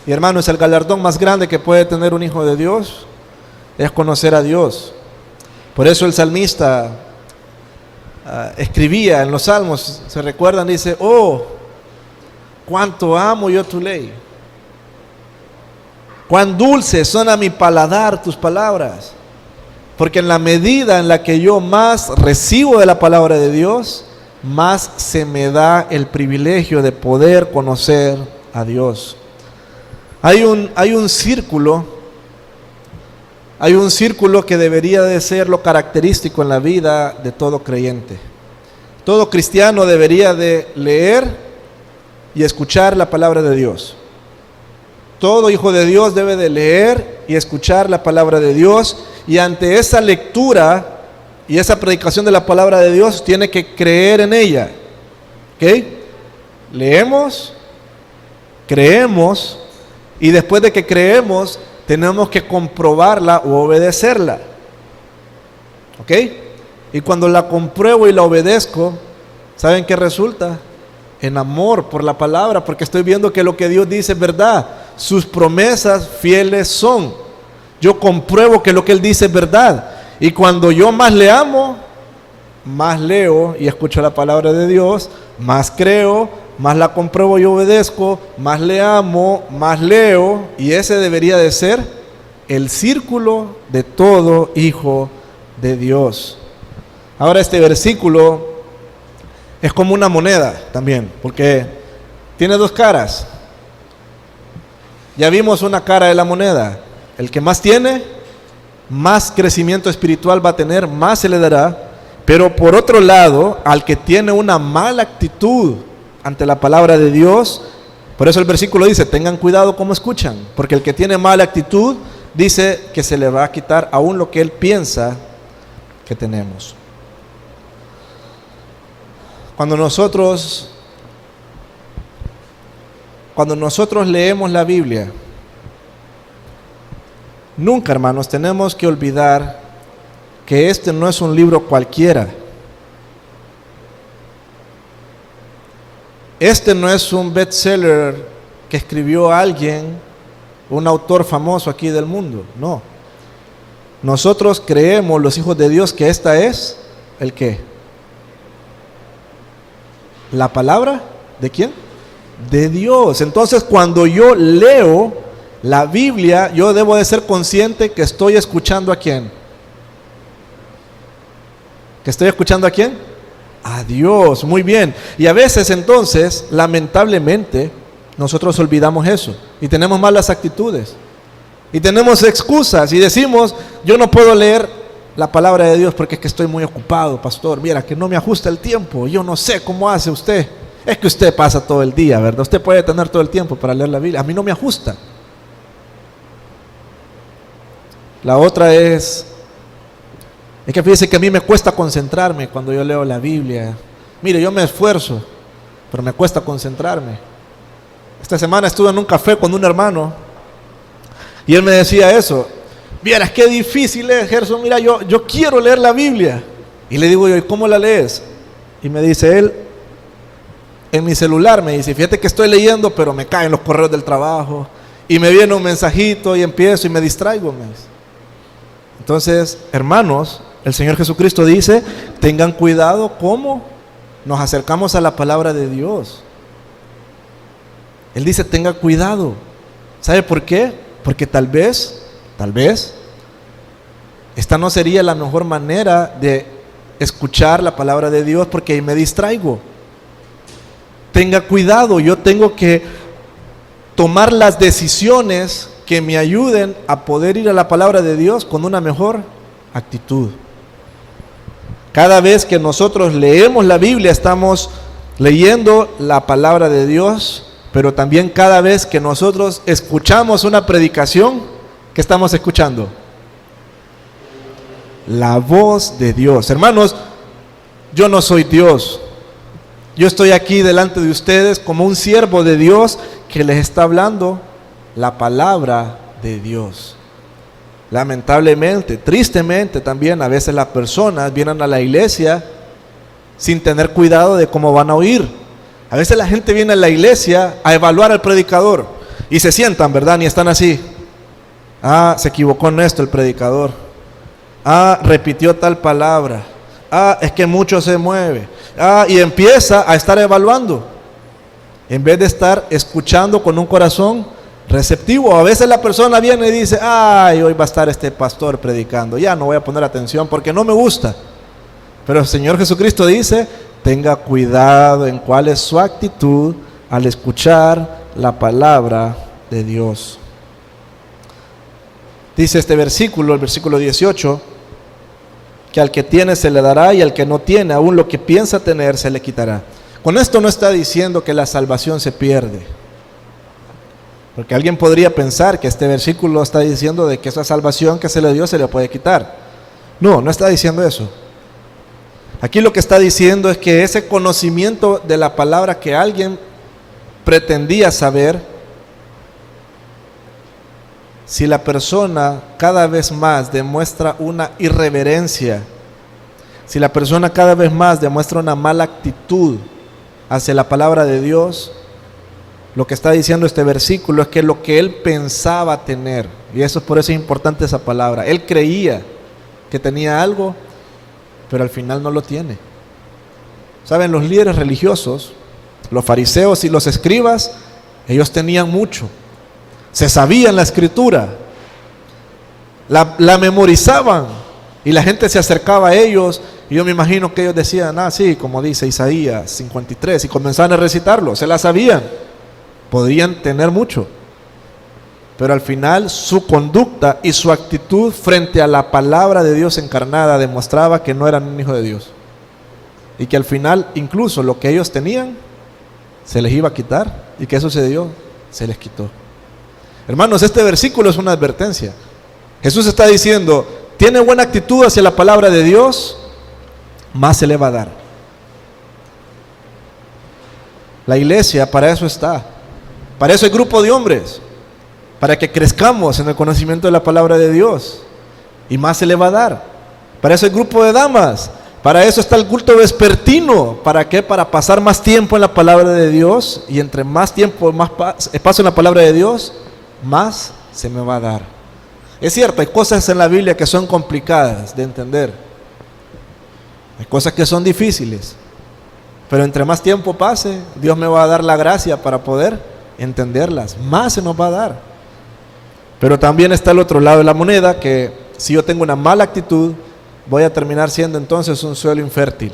Y hermanos, el galardón más grande que puede tener un hijo de Dios es conocer a Dios. Por eso el salmista escribía en los salmos, se recuerdan, dice, oh, cuánto amo yo tu ley. Cuán dulces son a mi paladar tus palabras. Porque en la medida en la que yo más recibo de la palabra de Dios, más se me da el privilegio de poder conocer a Dios. Hay un círculo que debería de ser lo característico en la vida de todo creyente. Todo cristiano debería de leer y escuchar la palabra de Dios. Todo hijo de Dios debe de leer y escuchar la palabra de Dios, y ante esa lectura y esa predicación de la palabra de Dios tiene que creer en ella. ¿Ok? Leemos, creemos, y después de que creemos tenemos que comprobarla o obedecerla. ¿Ok? Y cuando la compruebo y la obedezco, ¿saben qué resulta? En amor por la palabra, porque estoy viendo que lo que Dios dice es verdad. Sus promesas fieles son. Yo compruebo que lo que Él dice es verdad. Y cuando yo más le amo, más leo y escucho la palabra de Dios, más creo, más la compruebo y obedezco, más le amo, más leo. Y ese debería de ser el círculo de todo hijo de Dios. Ahora, este versículo es como una moneda también, porque tiene dos caras. Ya vimos una cara de la moneda. El que más tiene, más crecimiento espiritual va a tener, más se le dará. Pero por otro lado, al que tiene una mala actitud ante la palabra de Dios, por eso el versículo dice, tengan cuidado cómo escuchan, porque el que tiene mala actitud, dice que se le va a quitar aún lo que él piensa que tenemos. Cuando nosotros leemos la Biblia, nunca, hermanos, tenemos que olvidar que este no es un libro cualquiera. Este no es un bestseller que escribió alguien, un autor famoso aquí del mundo, no. Nosotros creemos, los hijos de Dios, que esta es, ¿el qué? ¿La palabra? ¿De quién? De Dios. Entonces, cuando yo leo la Biblia, yo debo de ser consciente que estoy escuchando ¿a quién? ¿Que estoy escuchando a quién? A Dios. Muy bien. Y a veces, entonces, lamentablemente, nosotros olvidamos eso y tenemos malas actitudes y tenemos excusas y decimos, yo no puedo leer la palabra de Dios porque es que estoy muy ocupado, pastor, mira que no me ajusta el tiempo, yo no sé cómo hace usted, es que usted pasa todo el día, ¿verdad? Usted puede tener todo el tiempo para leer la Biblia, a mí no me ajusta. La otra es que fíjese que a mí me cuesta concentrarme cuando yo leo la Biblia. Mire, yo me esfuerzo, pero me cuesta concentrarme. Esta semana estuve en un café con un hermano y él me decía eso. Vieras qué difícil es, Gerson, mira, yo quiero leer la Biblia. Y le digo yo, ¿y cómo la lees? Y me dice él, en mi celular, me dice, fíjate que estoy leyendo, pero me caen los correos del trabajo, y me viene un mensajito y empiezo y me distraigo, me dice. Entonces, hermanos, el Señor Jesucristo dice, tengan cuidado cómo nos acercamos a la palabra de Dios. Él dice, tenga cuidado. ¿Sabe por qué? Porque tal vez, esta no sería la mejor manera de escuchar la palabra de Dios porque ahí me distraigo. Tenga cuidado, yo tengo que tomar las decisiones que me ayuden a poder ir a la palabra de Dios con una mejor actitud. Cada vez que nosotros leemos la Biblia, estamos leyendo la palabra de Dios, pero también cada vez que nosotros escuchamos una predicación, ¿qué estamos escuchando? La voz de Dios. Hermanos, yo no soy Dios. Yo estoy aquí delante de ustedes como un siervo de Dios que les está hablando la palabra de Dios. Lamentablemente, tristemente también, a veces las personas vienen a la iglesia sin tener cuidado de cómo van a oír. A veces la gente viene a la iglesia a evaluar al predicador y se sientan, ¿verdad? Ni están así. Ah, se equivocó en esto el predicador. Ah, repitió tal palabra. Ah, es que mucho se mueve. Ah, y empieza a estar evaluando. en vez de estar escuchando con un corazón receptivo. A veces la persona viene y dice, ay, hoy va a estar este pastor predicando, ya no voy a poner atención porque no me gusta. Pero el Señor Jesucristo dice, tenga cuidado en cuál es su actitud al escuchar la palabra de Dios. Dice este versículo, el versículo 18, que al que tiene se le dará y al que no tiene, aún lo que piensa tener se le quitará. Con esto no está diciendo que la salvación se pierde, porque alguien podría pensar que este versículo está diciendo de que esa salvación que se le dio se le puede quitar. No, no está diciendo eso. Aquí lo que está diciendo es que ese conocimiento de la palabra que alguien pretendía saber, si la persona cada vez más demuestra una irreverencia, si la persona cada vez más demuestra una mala actitud hacia la palabra de Dios, lo que está diciendo este versículo es que lo que él pensaba tener, y eso es por eso es importante esa palabra, él creía que tenía algo, pero al final no lo tiene. Saben, los líderes religiosos, los fariseos y los escribas, ellos tenían mucho, se sabían la escritura, la memorizaban, y la gente se acercaba a ellos, y yo me imagino que ellos decían, sí, como dice Isaías 53, y comenzaban a recitarlo, se la sabían, podrían tener mucho, pero al final su conducta y su actitud frente a la palabra de Dios encarnada demostraba que no eran un hijo de Dios, y que al final incluso lo que ellos tenían se les iba a quitar. ¿Y qué sucedió? Se les quitó. Hermanos, este versículo es una advertencia. Jesús está diciendo, tiene buena actitud hacia la palabra de Dios, más se le va a dar. La iglesia para eso está, para eso hay grupo de hombres, para que crezcamos en el conocimiento de la palabra de Dios, y más se le va a dar. Para eso hay grupo de damas, para eso está el culto vespertino. ¿Para qué? Para pasar más tiempo en la palabra de Dios, y entre más tiempo más paso en la palabra de Dios, más se me va a dar. Es cierto, hay cosas en la Biblia que son complicadas de entender, hay cosas que son difíciles, pero entre más tiempo pase, Dios me va a dar la gracia para poder entenderlas, más se nos va a dar. Pero también está el otro lado de la moneda, que si yo tengo una mala actitud, voy a terminar siendo entonces un suelo infértil,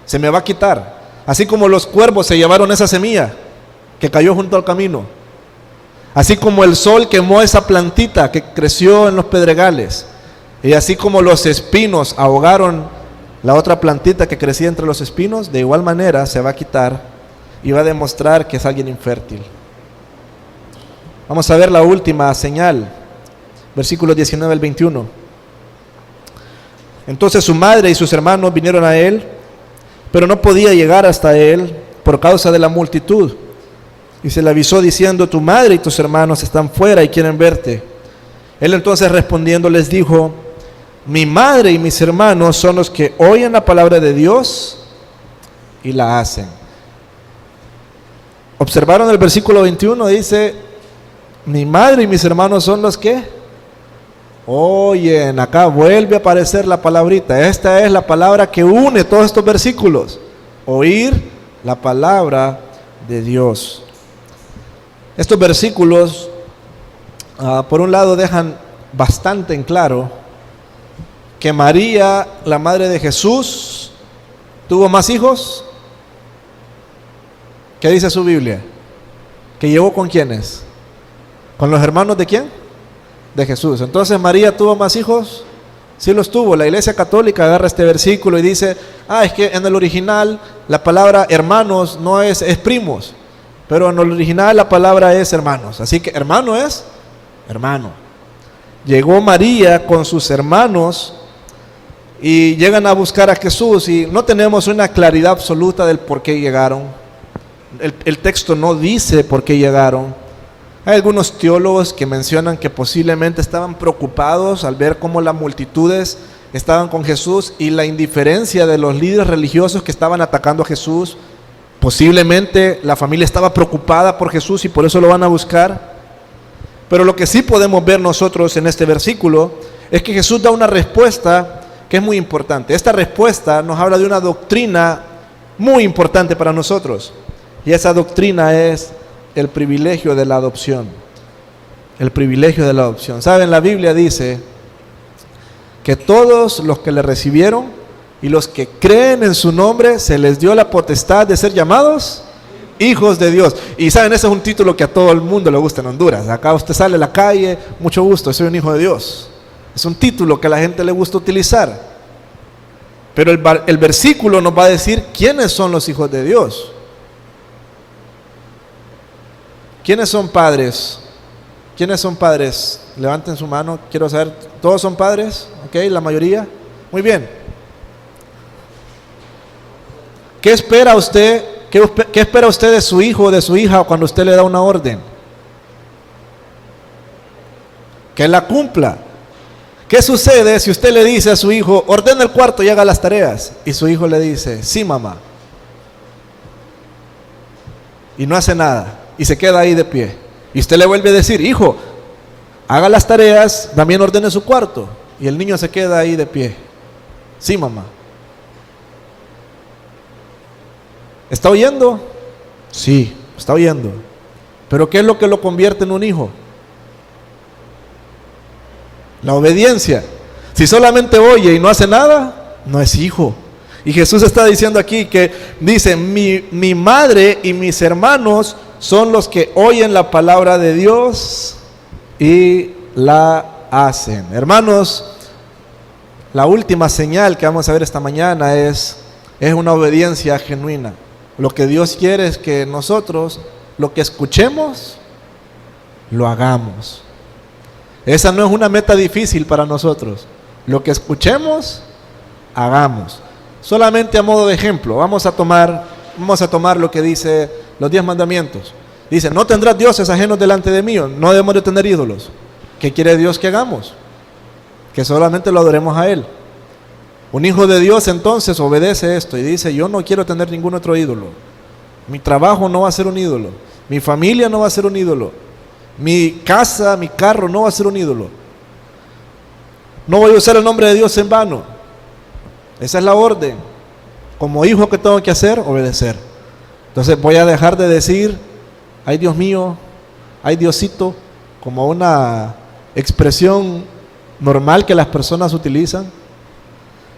se me va a quitar, así como los cuervos se llevaron esa semilla que cayó junto al camino, así como el sol quemó esa plantita que creció en los pedregales, y así como los espinos ahogaron la otra plantita que crecía entre los espinos, de igual manera se va a quitar y va a demostrar que es alguien infértil. Vamos a ver la última señal, versículos 19 al 21. Entonces su madre y sus hermanos vinieron a él, pero no podía llegar hasta él por causa de la multitud. Y se le avisó diciendo, tu madre y tus hermanos están fuera y quieren verte. Él entonces respondiendo les dijo, mi madre y mis hermanos son los que oyen la palabra de Dios y la hacen. ¿Observaron el versículo 21? Dice, mi madre y mis hermanos son los que oyen. Acá vuelve a aparecer la palabrita. Esta es la palabra que une todos estos versículos. Oír la palabra de Dios. Estos versículos, por un lado, dejan bastante en claro que María, la madre de Jesús, tuvo más hijos. ¿Qué dice su Biblia? ¿Que llevó con quiénes? ¿Con los hermanos de quién? De Jesús. Entonces, ¿María tuvo más hijos? Sí los tuvo. La Iglesia Católica agarra este versículo y dice, es que en el original la palabra hermanos no es primos, pero en el original la palabra es hermanos. Así que hermano es hermano. Llegó María con sus hermanos y llegan a buscar a Jesús, y no tenemos una claridad absoluta del por qué llegaron. El texto no dice por qué llegaron. Hay algunos teólogos que mencionan que posiblemente estaban preocupados al ver cómo las multitudes estaban con Jesús y la indiferencia de los líderes religiosos que estaban atacando a Jesús. Posiblemente la familia estaba preocupada por Jesús y por eso lo van a buscar. Pero lo que sí podemos ver nosotros en este versículo es que Jesús da una respuesta que es muy importante. Esta respuesta nos habla de una doctrina muy importante para nosotros. Y esa doctrina es el privilegio de la adopción. El privilegio de la adopción. ¿Saben? La Biblia dice que todos los que le recibieron y los que creen en su nombre se les dio la potestad de ser llamados hijos de Dios. Y saben, ese es un título que a todo el mundo le gusta en Honduras. Acá usted sale a la calle, mucho gusto, soy un hijo de Dios. Es un título que a la gente le gusta utilizar. Pero el versículo nos va a decir quiénes son los hijos de Dios. ¿Quiénes son padres? ¿Quiénes son padres? Levanten su mano, quiero saber. ¿Todos son padres? ¿Ok? ¿La mayoría? Muy bien. ¿Qué espera usted? ¿Qué espera usted de su hijo o de su hija cuando usted le da una orden? Que la cumpla. ¿Qué sucede si usted le dice a su hijo, ordena el cuarto y haga las tareas? Y su hijo le dice, sí, mamá. Y no hace nada. Y se queda ahí de pie. Y usted le vuelve a decir, hijo, haga las tareas, también ordene su cuarto. Y el niño se queda ahí de pie. Sí, mamá. ¿Está oyendo? Sí, está oyendo. Pero ¿qué es lo que lo convierte en un hijo? La obediencia. Si solamente oye y no hace nada, no es hijo. Y Jesús está diciendo aquí que dice, mi madre y mis hermanos son los que oyen la palabra de Dios y la hacen. Hermanos, la última señal que vamos a ver esta mañana es una obediencia genuina. Lo que Dios quiere es que nosotros, lo que escuchemos, lo hagamos. Esa no es una meta difícil para nosotros. Lo que escuchemos, hagamos. Solamente a modo de ejemplo, vamos a tomar lo que dice los 10 mandamientos. Dice, no tendrás dioses ajenos delante de mí, no debemos de tener ídolos. ¿Qué quiere Dios que hagamos? Que solamente lo adoremos a Él. Un hijo de Dios entonces obedece esto y dice, yo no quiero tener ningún otro ídolo. Mi trabajo no va a ser un ídolo. Mi familia no va a ser un ídolo. Mi casa, mi carro no va a ser un ídolo. No voy a usar el nombre de Dios en vano. Esa es la orden. Como hijo, ¿qué tengo que hacer? Obedecer. Entonces voy a dejar de decir, ay Dios mío, ay Diosito, como una expresión normal que las personas utilizan.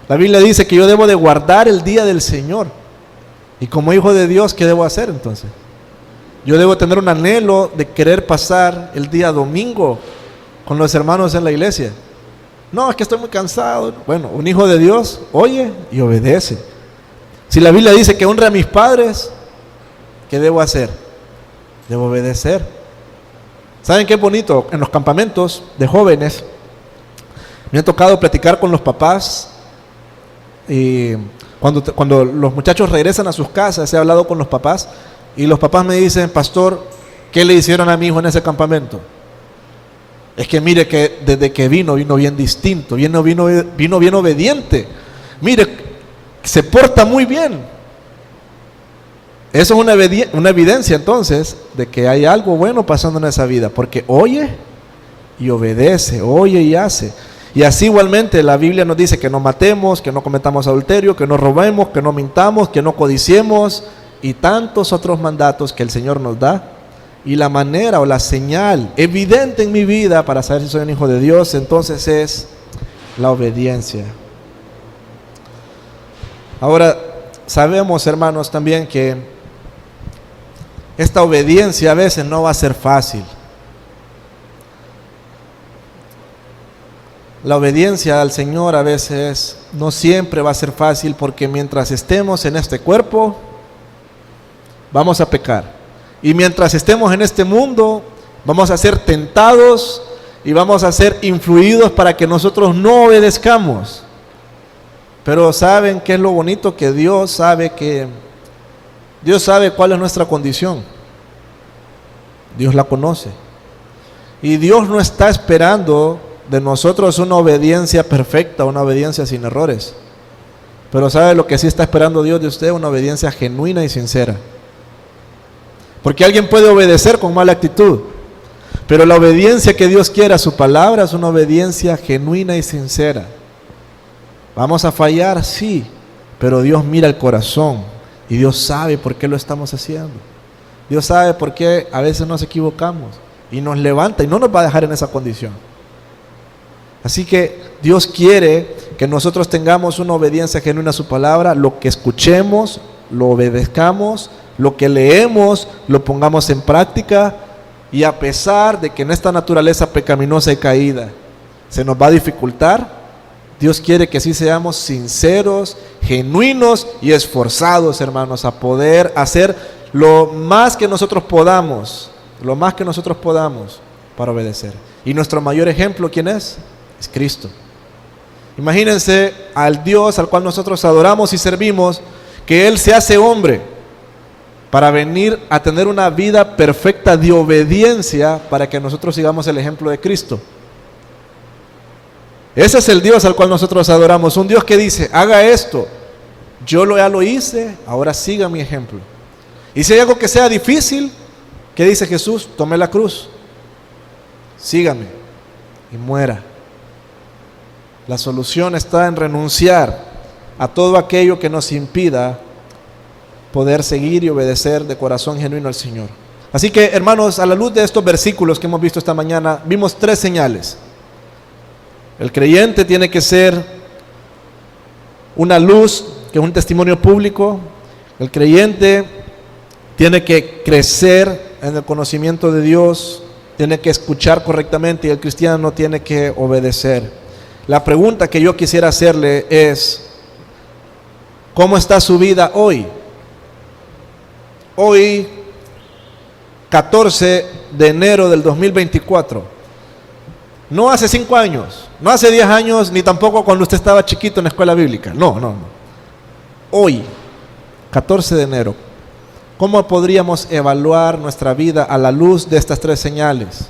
La Biblia dice que yo debo de guardar el día del Señor. Y como hijo de Dios, ¿qué debo hacer entonces? Yo debo tener un anhelo de querer pasar el día domingo con los hermanos en la iglesia. No, es que estoy muy cansado. Bueno, un hijo de Dios oye y obedece. Si la Biblia dice que honre a mis padres, ¿qué debo hacer? Debo obedecer. ¿Saben qué bonito? En los campamentos de jóvenes me ha tocado platicar con los papás. Y cuando los muchachos regresan a sus casas, he hablado con los papás y los papás me dicen, pastor, ¿qué le hicieron a mi hijo en ese campamento? Es que mire que desde que vino bien distinto, vino bien obediente. Mire, se porta muy bien. Eso es una evidencia entonces de que hay algo bueno pasando en esa vida, porque oye y obedece, oye y hace. Y así igualmente la Biblia nos dice que no matemos, que no cometamos adulterio, que no robemos, que no mintamos, que no codiciemos y tantos otros mandatos que el Señor nos da. Y la manera o la señal evidente en mi vida para saber si soy un hijo de Dios, entonces es la obediencia. Ahora, sabemos, hermanos, también que esta obediencia a veces no va a ser fácil. La obediencia al Señor a veces no siempre va a ser fácil, porque mientras estemos en este cuerpo, vamos a pecar. Y mientras estemos en este mundo, vamos a ser tentados y vamos a ser influidos para que nosotros no obedezcamos. Pero ¿saben qué es lo bonito? Que Dios sabe cuál es nuestra condición. Dios la conoce. Y Dios no está esperando de nosotros una obediencia perfecta, una obediencia sin errores. Pero ¿sabe lo que sí está esperando Dios de usted? Una obediencia genuina y sincera. Porque alguien puede obedecer con mala actitud, pero la obediencia que Dios quiere a su palabra es una obediencia genuina y sincera. Vamos a fallar, sí, pero Dios mira el corazón y Dios sabe por qué lo estamos haciendo. Dios sabe por qué a veces nos equivocamos y nos levanta y no nos va a dejar en esa condición. Así que Dios quiere que nosotros tengamos una obediencia genuina a su palabra, lo que escuchemos, lo obedezcamos, lo que leemos, lo pongamos en práctica, y a pesar de que en esta naturaleza pecaminosa y caída se nos va a dificultar, Dios quiere que sí seamos sinceros, genuinos y esforzados, hermanos, a poder hacer lo más que nosotros podamos para obedecer. Y nuestro mayor ejemplo, ¿quién es? Es Cristo. Imagínense al Dios al cual nosotros adoramos y servimos, que Él se hace hombre para venir a tener una vida perfecta de obediencia para que nosotros sigamos el ejemplo de Cristo. Ese es el Dios al cual nosotros adoramos, un Dios que dice, haga esto, yo ya lo hice, ahora siga mi ejemplo. Y si hay algo que sea difícil, ¿qué dice Jesús? Tome la cruz, sígame y muera. La solución está en renunciar a todo aquello que nos impida poder seguir y obedecer de corazón genuino al Señor. Así que, hermanos, a la luz de estos versículos que hemos visto esta mañana, vimos 3 señales. El creyente tiene que ser una luz, que es un testimonio público. El creyente tiene que crecer en el conocimiento de Dios, tiene que escuchar correctamente, y el cristiano tiene que obedecer. La pregunta que yo quisiera hacerle es, ¿cómo está su vida hoy? Hoy, 14 de enero del 2024. No hace 5 años, no hace 10 años, ni tampoco cuando usted estaba chiquito en la escuela bíblica. No. Hoy, 14 de enero. ¿Cómo podríamos evaluar nuestra vida a la luz de estas 3 señales?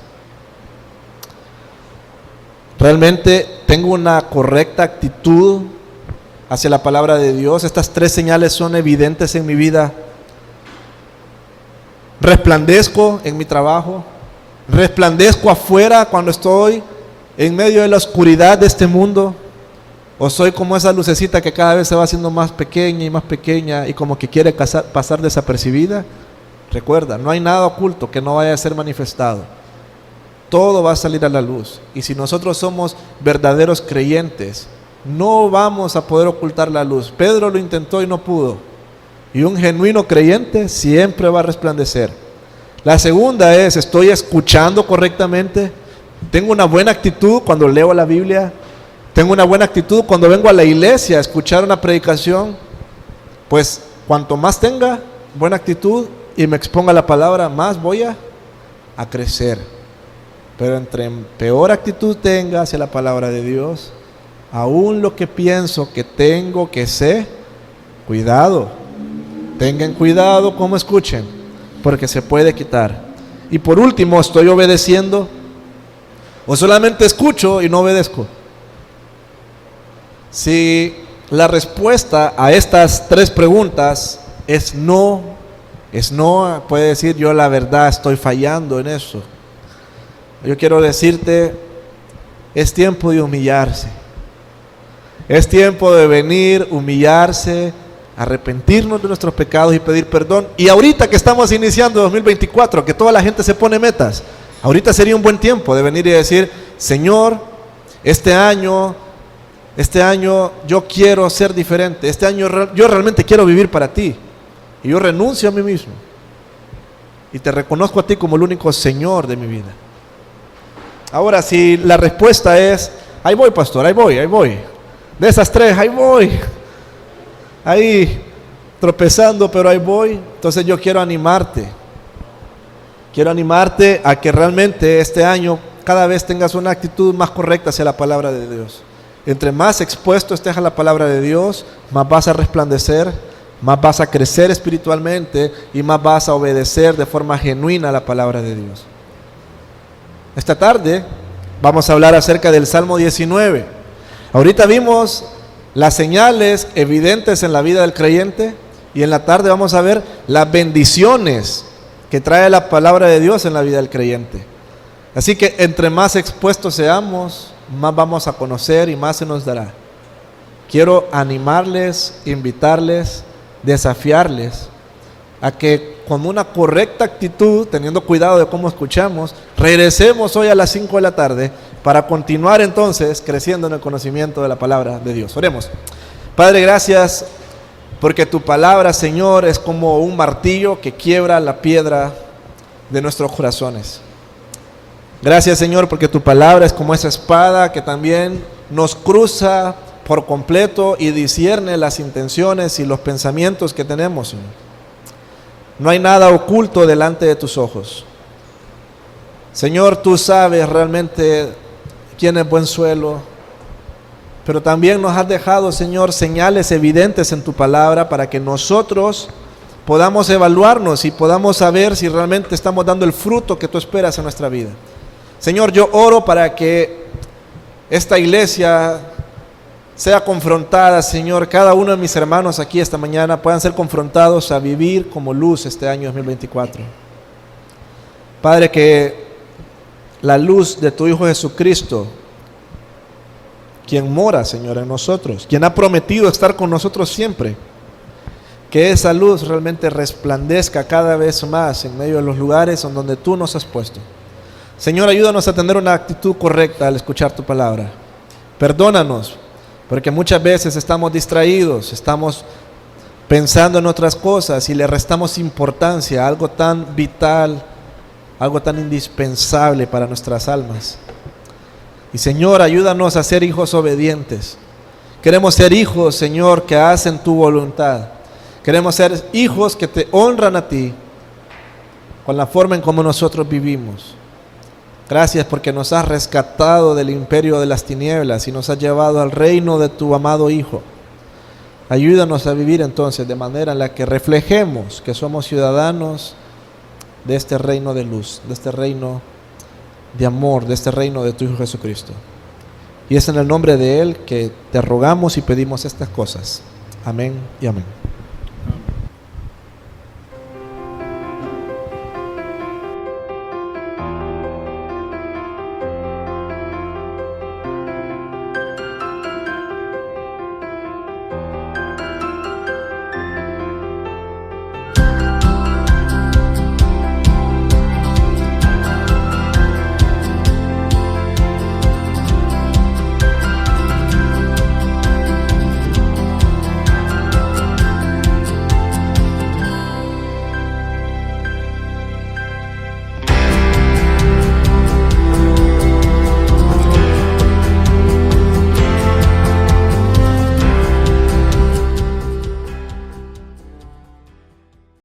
¿Realmente tengo una correcta actitud hacia la palabra de Dios? ¿Estas 3 señales son evidentes en mi vida? ¿Resplandezco en mi trabajo? ¿Resplandezco afuera cuando estoy en medio de la oscuridad de este mundo? ¿O soy como esa lucecita que cada vez se va haciendo más pequeña y como que quiere pasar desapercibida? Recuerda, no hay nada oculto que no vaya a ser manifestado. Todo va a salir a la luz. Y si nosotros somos verdaderos creyentes, no vamos a poder ocultar la luz. Pedro lo intentó y no pudo. Y un genuino creyente siempre va a resplandecer. La segunda es, ¿estoy escuchando correctamente? ¿Tengo una buena actitud cuando leo la Biblia? ¿Tengo una buena actitud cuando vengo a la iglesia a escuchar una predicación? Pues cuanto más tenga buena actitud y me exponga a la palabra, más voy a crecer. Pero entre peor actitud tenga hacia la palabra de Dios, aún lo que pienso que tengo que sé, cuidado. Tengan cuidado cómo escuchen, porque se puede quitar. Y por último, ¿estoy obedeciendo? ¿O solamente escucho y no obedezco? Si la respuesta a estas 3 preguntas es no, puede decir, yo la verdad estoy fallando en eso. Yo quiero decirte, es tiempo de humillarse. Es tiempo de venir, humillarse, arrepentirnos de nuestros pecados y pedir perdón. Y ahorita que estamos iniciando 2024, que toda la gente se pone metas, ahorita sería un buen tiempo de venir y decir, Señor, este año yo quiero ser diferente. Este año yo realmente quiero vivir para ti. Y yo renuncio a mí mismo. Y te reconozco a ti como el único Señor de mi vida. Ahora, si la respuesta es, ahí voy, pastor, ahí voy. De esas 3, ahí voy. Ahí tropezando, pero ahí voy. Entonces yo quiero animarte. Quiero animarte a que realmente este año cada vez tengas una actitud más correcta hacia la palabra de Dios. Entre más expuesto estés a la palabra de Dios, más vas a resplandecer, más vas a crecer espiritualmente y más vas a obedecer de forma genuina a la palabra de Dios. Esta tarde vamos a hablar acerca del Salmo 19. Ahorita vimos las señales evidentes en la vida del creyente y en la tarde vamos a ver las bendiciones que trae la palabra de Dios en la vida del creyente. Así que entre más expuestos seamos, más vamos a conocer y más se nos dará. Quiero animarles, invitarles, desafiarles a que con una correcta actitud, teniendo cuidado de cómo escuchamos, regresemos hoy a las 5 de la tarde para continuar entonces creciendo en el conocimiento de la palabra de Dios. Oremos. Padre, gracias porque tu palabra, Señor, es como un martillo que quiebra la piedra de nuestros corazones. Gracias, Señor, porque tu palabra es como esa espada que también nos cruza por completo y discierne las intenciones y los pensamientos que tenemos, Señor. No hay nada oculto delante de tus ojos. Señor, tú sabes realmente quién es buen suelo, pero también nos has dejado, Señor, señales evidentes en tu palabra para que nosotros podamos evaluarnos y podamos saber si realmente estamos dando el fruto que tú esperas en nuestra vida. Señor, yo oro para que esta iglesia sea confrontada, Señor, cada uno de mis hermanos aquí esta mañana puedan ser confrontados a vivir como luz este año 2024. Padre, que la luz de tu Hijo Jesucristo, quien mora, Señor, en nosotros, quien ha prometido estar con nosotros siempre, que esa luz realmente resplandezca cada vez más en medio de los lugares en donde tú nos has puesto. Señor, ayúdanos a tener una actitud correcta al escuchar tu palabra. Perdónanos, porque muchas veces estamos distraídos, estamos pensando en otras cosas y le restamos importancia a algo tan vital, algo tan indispensable para nuestras almas. Y Señor, ayúdanos a ser hijos obedientes. Queremos ser hijos, Señor, que hacen tu voluntad. Queremos ser hijos que te honran a ti con la forma en cómo nosotros vivimos. Gracias porque nos has rescatado del imperio de las tinieblas y nos has llevado al reino de tu amado Hijo. Ayúdanos a vivir entonces de manera en la que reflejemos que somos ciudadanos de este reino de luz, de este reino de amor, de este reino de tu Hijo Jesucristo. Y es en el nombre de Él que te rogamos y pedimos estas cosas. Amén y amén.